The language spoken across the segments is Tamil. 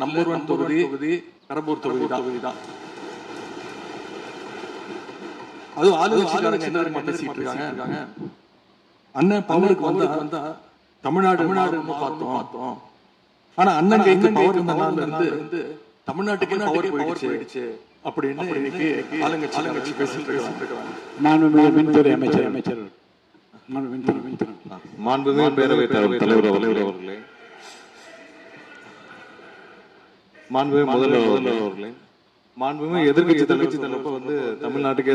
நம்பர் 1 தொகுதி பெரம்பூர் தொகுதி தான். அது ஆளுங்கட்சிக்காரங்க என்ன பேசிட்டு இருக்காங்க, அண்ணன் பவருக்கு வந்தா தமிழ்நாடு பார்த்தோம். ஆனா அண்ணன் கைக்கு பவர் இருந்து தமிழ்நாட்டுக்கு பவர் போயிடுச்சு அப்படின்னு இன்னைக்கு ஆளுங்கட்சி பேசிட்டு இருக்காங்க. மின்துறை அமைச்சர் மாண்புமிகு பேரவைத் தலைவர் அவர்களே, மாண்புமிகு முதல்வர் அவர்களே, மாண்புமிகு எதிர்கட்சி தலைவர் வந்து தமிழ்நாட்டுக்கு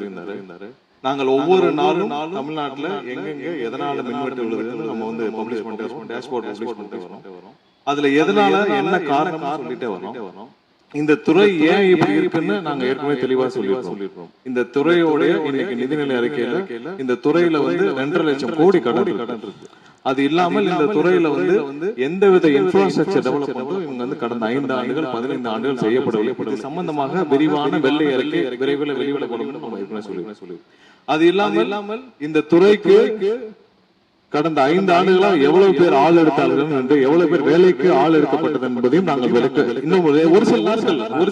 இருந்தாரு. நாங்கள் ஒவ்வொரு நாளும் தமிழ்நாட்டுல எங்கெங்க எதனால மின்வெட்டு விழுதுன்னு நம்ம வந்து பப்ளிஷ் பண்ணிட்டு வரோம், டேஷ்போர்ட் பப்ளிஷ் பண்ணிட்டு வரோம். அதுல எதனால என்ன காரணம் சொல்லிட்டே வரோம். இந்த துறை ஏன் இப்படி இருக்குன்னு நாங்க ஏற்கனவே தெளிவா சொல்லிருக்கோம். இந்த துறையோட இன்னைக்கு நிதிநிலை அறிக்கையில இந்த துறையில வந்து 2.5 லட்சம் கோடி கடன் இருக்கு. அது இல்லாமல் இந்த துறையில வந்து எந்தவித இன்ஃப்ராஸ்ட்ரக்சர் டெவலப்மெண்ட்டும் இவங்க வந்து கடந்த 5 ஆண்டுகள் 15 ஆண்டுகள் செய்யப்படவில்லை. இது சம்பந்தமாக விரிவான வெள்ளை அறிக்கை விரைவில் வெளியிடப்படும் நம்ம ஏற்கனவே சொல்லி. அது இல்லாமல் இந்த துறைக்கு கடந்த 5 ஆண்டுகளா எவ்வளவு பேர் ஆள் எடுத்தார்கள் என்று, எவ்வளவு பேர் வேலைக்கு ஆள் எடுக்கப்பட்டது என்பதையும் நாங்கள் இன்னும் ஒரு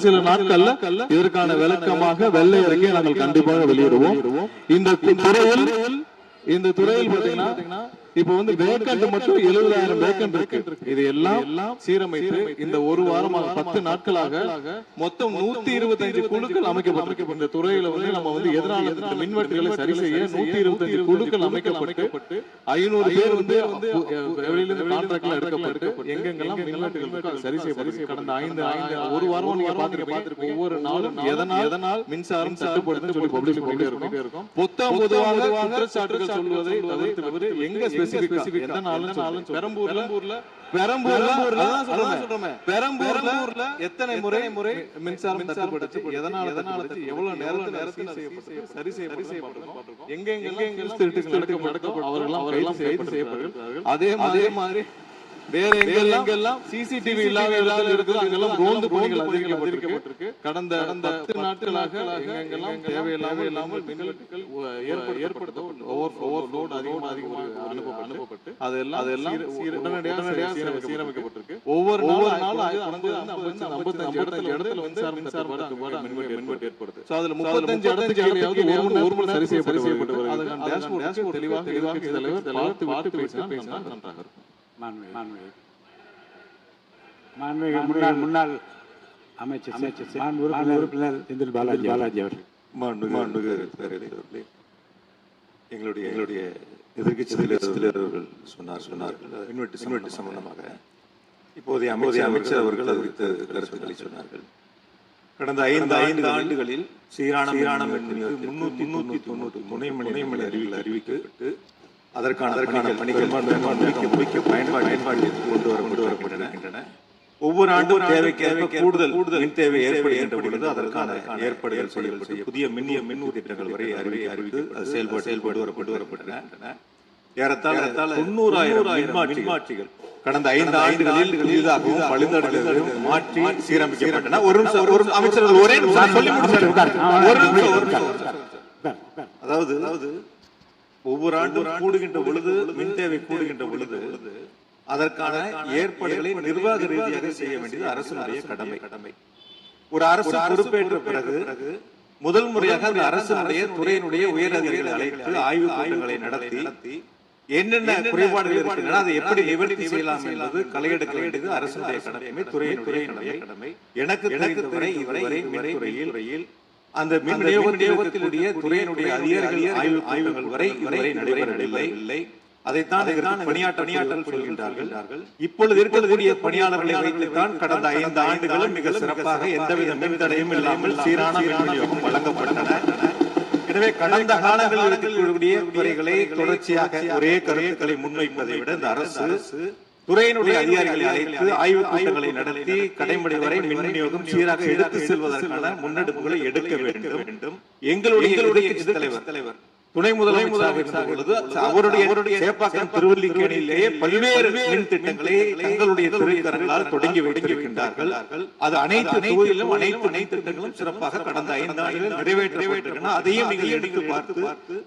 சில நாட்கள்ல இதற்கான விளக்கமாக வெள்ளை அறிக்கையை நாங்கள் கண்டிப்பாக வெளியிடுவோம். இந்த துறையில் பாத்தீங்கன்னா இப்ப வந்து வேக்கண்ட் மட்டும் 70,000 வேக்கண்ட் இருக்கு. இது எல்லாம் சீரமைத்து இந்த ஒரு வாரமாக 10 நாட்களாக மொத்தம் 125 குழுக்கள் அமைக்கப்பட்டிருக்கு. இந்த துறையில வந்து நம்ம வந்து எதனால மின்வெட்டுகளை சரி செய்ய 125 குழுக்கள் அமைக்கப்பட்டு 500 பேர் வந்து வெளியிலிருந்து கான்ட்ராக்ட்ல எடுக்கப்பட்டு எங்கெங்கெல்லாம் மின்வெட்டுகள் சரி செய்யப்பட்டு கடந்த 5 ஒரு வாரம் நீங்க பாத்துருக்கோம். ஒவ்வொரு நாளும் எதனால் மின்சாரம் தட்டுப்படுதுன்னு சொல்லி பப்ளிஷ் பண்ணிட்டே இருக்கோம். பொதுவாக குற்றச்சாட்டுகள் சொல்வதை தவிர்த்து எங்க பெரம்பூர்ல எத்தனை முறை மின்சாரம் தட்டுப்படுத்தி எதனால எவ்வளவு நேரத்தில் சரி செய்யப்பட்டிருக்கோம், அவர்கள் கைது செய்யப்பட்டிருக்கிறார்கள். அதே மாதிரி வேற எங்கெல்லாம் சிசிடிவி இல்லாத இருக்குது அங்கெல்லாம் ரோந்து பணிகள் அதிகரிக்கப்பட்டிருக்கு. கடந்த 10 நாட்களாக எங்கெல்லாம் தேவையில்லாமல் மின்வெட்டுகள் ஏற்படுத்தப்பட்டு ஓவர்லோட் அதிகமாக அனுப்பப்பட்டு அதெல்லாம் உடனடியாக சீரமைக்கப்பட்டிருக்கு. ஒவ்வொரு நாளும் 55 இடத்துல மின்சாரம் மின்வெட்டு ஏற்படுது. அதுல 35 இடத்துக்கு ஒரு முறை சரி செய்யப்பட்டு அதுக்கான டேஷ்போர்ட் தெளிவாக தலைவர் பார்த்து பேசினா நன்றாக இருக்கும். முன்னாள் அமைச்சர் உறுப்பினர் செந்தில் பாலாஜி அவர்கள். மாண்புமிகு பேரவைத் எங்களுடைய எதிர்க்கட்சி தலைவர்கள் சொன்னார்கள் மின்வெட்டு சம்பந்தமாக. இப்போதைய அமைச்சர் அவர்கள் அது குறித்து கருத்துக்களை சொன்னார்கள். கடந்த 5 ஆண்டுகளில் சீரான மின் விநியோகத்தில் 390 துணைமணி அறிவிக்கப்பட்டு அதற்கான பணிகள் முடிக்க பயன்பாட்டிற்கு கொண்டு வரப்பட்டன. ஒவ்வொரு ஆண்டும் தேவைக்கு கூடுதல் மின் தேவை ஏற்படுகின்ற பொழுது அதற்கான ஏற்பாடுகள் செய்யப்பட்டு புதிய மின் திட்டங்கள் வரை அறிவித்து அது செயல்பாடு வரப்பட்டன. ஏறத்தாழ 90,000 மின்மாற்றிகள் கடந்த 5 ஆண்டுகளில் புதிதாகவும் பழுதடைந்ததையும் மாற்றி சீரமைக்கப்பட்டன. ஒரு அமைச்சர்கள் ஒரே அதாவது ஒவ்வொரு ஆண்டும் கூடுகின்ற பொழுது மின் தேவை கூடுகின்ற பொழுது அதற்கான ஏற்பாடுகளை நிர்வாக ரீதியாக செய்ய வேண்டியது அரசுடைய கடமை. ஒரு அரசு பொறுப்பேற்ற பிறகு முதல் முறையாக அந்த அரசுடைய துறையினுடைய உயர் அதிகாரிகளை அழைத்து ஆய்வுக் கூட்டங்களை நடத்தி என்னென்ன குறைபாடுகள் இருக்கின்றன அதை எப்படி நிவர்த்தி செய்யலாம் என்பது களையெடுக்க வேண்டியது அரசுடைய கடமை, துறையினுடைய கடமை. எனக்கு தெரிந்தவரை இதுவரை மின்துறையில் அந்த மின் விநியோகத்தினுடைய துறையினுடைய அதிகாரிகள் ஆய்வுகள் வரை நடைபெறவில்லை. அதைத்தான் பணியாற்றல் சொல்கின்றார்கள். இப்பொழுது இருக்கக்கூடிய பணியாளர்களை வைத்துத்தான் கடந்த 5 ஆண்டுகளும் மிக சிறப்பாக எந்தவித மின் தடையும் இல்லாமல் சீரான மின் விநியோகம் வழங்கப்பட்டன. எனவே கடந்த காலங்களில் இருக்கக்கூடிய துறைகளை தொடர்ச்சியாக ஒரே கருத்துக்களை முன்வைப்பதை விட இந்த அரசு துறையினுடைய அதிகாரிகளை அழைத்து ஆய்வுக் கூட்டங்களை நடத்தி கடைமடை வரை மின் விநியோகம் சீராக எடுத்து செல்வதற்கான முன்னெடுப்புகளை எடுக்க வேண்டும். எங்களுடைய தலைவர் துணை முதலமைச்சராக இருந்த பொழுது அவருடைய சேப்பாக்கம் திருவல்லிக்கேணியிலேயே பல்வேறு மின் திட்டங்களை தங்களுடைய துறைக்கரங்களால் தொடங்கி வைத்திருக்கின்றார்கள். அது அனைத்து தொகுதியிலும் அனைத்து திட்டங்களும் சிறப்பாக கடந்த 5 ஆண்டுகளில் நிறைவேற்றப்பட்டிருக்கின்றன. அதையும் நீங்கள் எடுத்து பார்த்து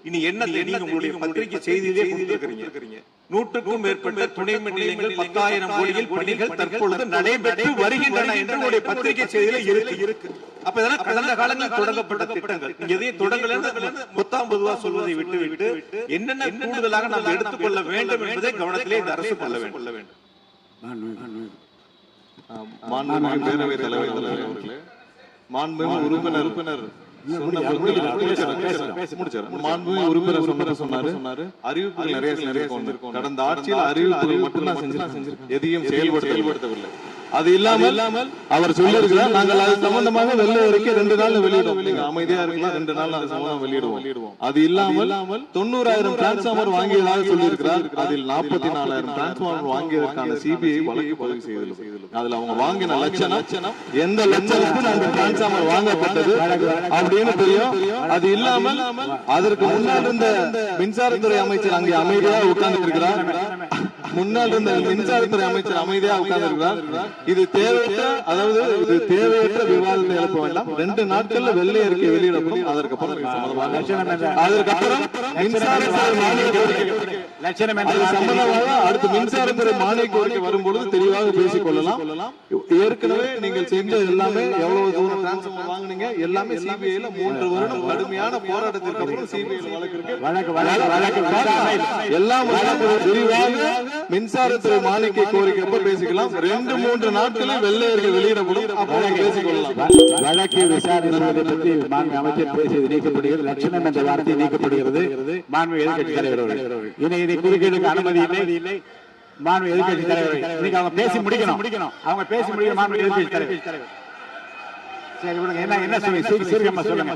இனி என்ன நீங்க உங்களுடைய பத்திரிகை செய்தியிலே கொடுத்திருக்கிறீங்க. 100க்கும் மேற்பட்ட துணை மின் நிலையங்கள் 10,000 கோடியில் பணிகள் தற்பொழுது நடைபெற்று வருகின்றன என்று உங்களுடைய பத்திரிகை செய்தியில இருக்கு. அப்ப இதெல்லாம் கடந்த காலங்களில் தொடங்கப்பட்ட திட்டங்கள். நீங்க எதையும் தொடங்கல மொத்தம் பொதுவா சொல்வதை விட்டு என்னென்ன கூடுதலாக நாம் எடுத்துக்கொள்ள வேண்டும் என்பதை கவனத்திலே இந்த அரசு கொள்ள வேண்டும். மாண்புமிகு பேரவைத் தலைவர் அவர்களே, மாண்புமிகு உறுப்பினர் மாண்புமிகு உறுப்பினர் சொன்னாரு அறிவிப்புகள் நிறைய கொண்டிருக்கோம். கடந்த ஆட்சியில் அறிவிப்புகள் மட்டும்தான் செஞ்சிருக்கோம், எதையும் செயல்படுத்தவில்லை. அது இல்லாமல் அவர் சொல்லியிருக்கிறார், நாங்கள் அது சம்பந்தமாக வெள்ளை அறிக்கை 2 நாள் வெளியிடுவோம். நீங்க அமைதியா இருக்கலாம், 2 நாள் அது சம்பந்தம் வெளியிடுவோம். அது இல்லாமல் 90,000 டிரான்ஸ்பார்மர் வாங்கியதாக சொல்லியிருக்கிறார். அதில் 44,000 டிரான்ஸ்பார்மர் வாங்கியதற்கான சிபிஐ வழக்கு பதிவு செய்துள்ளது. அதுல அவங்க வாங்கின லட்சணம் எந்த லட்சணத்தில் அந்த டிரான்ஸ்பார்மர் வாங்கப்பட்டது அப்படின்னு தெரியும். அது இல்லாமல் அதற்கு முன்னால் இருந்த மின்சாரத்துறை அமைச்சர் அங்கே அமைதியாக உட்கார்ந்து இருக்கிறார். முன்னால் இருந்த மின்சாரத்துறை அமைச்சர் அமைதியாக உட்கார்ந்து இருக்கிறார். இது தேவையற்ற விவாதத்தை எழுப்ப வேண்டாம். 2 நாட்கள்ல வெள்ளை அறிக்கை வெளியிடப்படும். அதற்கப்புறம் அடுத்து மின்சாரத்துறை மானிய கோரிக்கை வரும்பொழுது தெளிவாக பேசிக் கொள்ளலாம். ஏற்கனவே நீங்கள் செஞ்ச எல்லாமே எவ்வளவு தூரம் டிரான்ஸ்பார்மர் வாங்குனீங்க எல்லாமே சிபிஐல 3 வருடம் கடுமையான போராட்டத்திற்கு அப்புறம் சிபிஐல வழக்கு எல்லாம் விரிவாக மின்சாரத்துறை மானிய கோரிக்கை அப்ப பேசிக்கலாம். 2-3 நாட்களில் வெள்ளை அறிக்கை வெளியிடப்படும். வழக்கு விசாரணை பற்றி மாண்பு அமைச்சர் பேசியது நீக்கப்படுகிறது. லட்சணம் என்ற வார்த்தை நீக்கப்படுகிறது. மாண்பு எதிர்க்கட்சி தலைவர் இதை குறுக்கீடுக்கு அனுமதி இல்லை. மாண்பு எதிர்க்கட்சி தலைவர் இன்னைக்கு அவங்க பேசி முடிக்கணும். அவங்க பேசி முடிக்கணும். மாண்பு எதிர்க்கட்சி தலைவர் சரி, என்ன சொல்லுங்க.